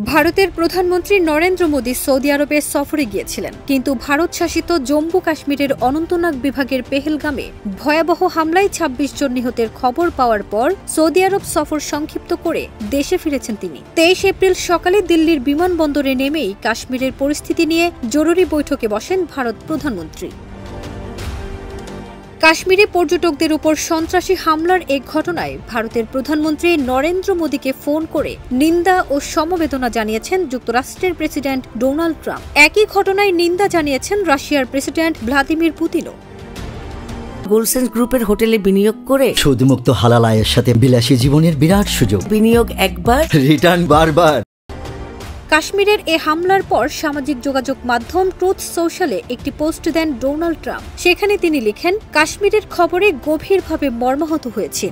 ভারতের প্রধানমন্ত্রী নরেন্দ্র মোদী সৌদি আরবে সফরে গিয়েছিলেন, কিন্তু ভারত শাসিত জম্মু কাশ্মীরের অনন্তনাগ বিভাগের পেহেলগামে ভয়াবহ হামলায় ২৬ জন নিহতের খবর পাওয়ার পর সৌদি আরব সফর সংক্ষিপ্ত করে দেশে ফিরেছেন তিনি। ২৩ এপ্রিল সকালে দিল্লির বিমানবন্দরে নেমেই কাশ্মীরের পরিস্থিতি নিয়ে জরুরি বৈঠকে বসেন ভারত প্রধানমন্ত্রী। কাশ্মীরে পর্যটকদের উপর সন্ত্রাসী হামলার এক ঘটনায় ভারতের প্রধানমন্ত্রী নরেন্দ্র মোদীকে ফোন করে নিন্দা ও সমবেদনা জানিয়েছেন যুক্তরাষ্ট্রের প্রেসিডেন্ট ডোনাল্ড ট্রাম্প। একই ঘটনায় নিন্দা জানিয়েছেন রাশিয়ার প্রেসিডেন্ট ভ্লাদিমির পুতিনও। গোল্ডসেন্স গ্রুপের হোটেলে বিনিয়োগ করে সুদমুক্ত হালাল আয়ের সাথে বিলাসী জীবনের বিরাট সুযোগ। বিনিয়োগ একবার, রিটার্ন বারবার। কাশ্মীরের এ হামলার পর সামাজিক যোগাযোগ মাধ্যম ট্রুথ সোশ্যালে একটি পোস্ট দেন ডোনাল্ড ট্রাম্প। সেখানে তিনি লিখেন, কাশ্মীরের খবরে গভীরভাবে মর্মাহত হয়েছে।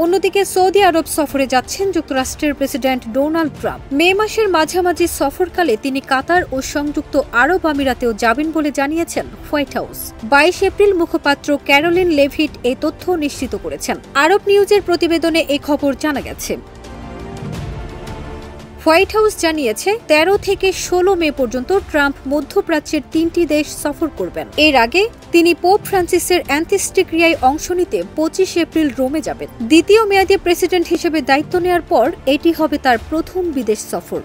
অন্যদিকে সৌদি আরব সফরে যাচ্ছেন যুক্তরাষ্ট্রের প্রেসিডেন্ট ডোনাল্ড ট্রাম্প। মে মাসের মাঝামাঝি সফরকালে তিনি কাতার ও সংযুক্ত আরব আমিরাতেও যাবেন বলে জানিয়েছেন হোয়াইট হাউস। ২২ এপ্রিল মুখপাত্র ক্যারোলিন লেভিট এই তথ্য নিশ্চিত করেছেন। আরব নিউজের প্রতিবেদনে এই খবর জানা গেছে। হোয়াইট হাউস জানিয়েছে ১৩ থেকে ১৬ মে পর্যন্ত ট্রাম্প মধ্যপ্রাচ্যের ৩টি দেশ সফর করবেন। এর আগে তিনি পোপ ফ্রান্সিসের অন্ত্যেষ্টিক্রিয়ায় অংশ নিতে ২৫ এপ্রিল রোমে যাবেন। দ্বিতীয় মেয়াদে প্রেসিডেন্ট হিসেবে দায়িত্ব নেওয়ার পর এটি হবে তার প্রথম বিদেশ সফর।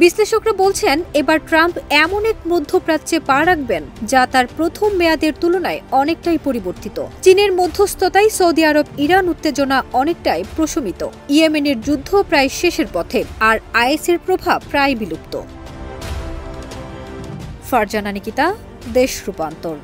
বিশ্লেষকরা বলছেন, এবার ট্রাম্প এমন এক মধ্যপ্রাচ্যে পা রাখবেন যা তার প্রথম মেয়াদের তুলনায় অনেকটাই পরিবর্তিত। চীনের মধ্যস্থতায় সৌদি আরব ইরান উত্তেজনা অনেকটাই প্রশমিত। ইয়েমেনের যুদ্ধ প্রায় শেষের পথে, আর আইএসের প্রভাব প্রায় বিলুপ্ত। ফারজানা নিকিতা, দেশ রূপান্তর।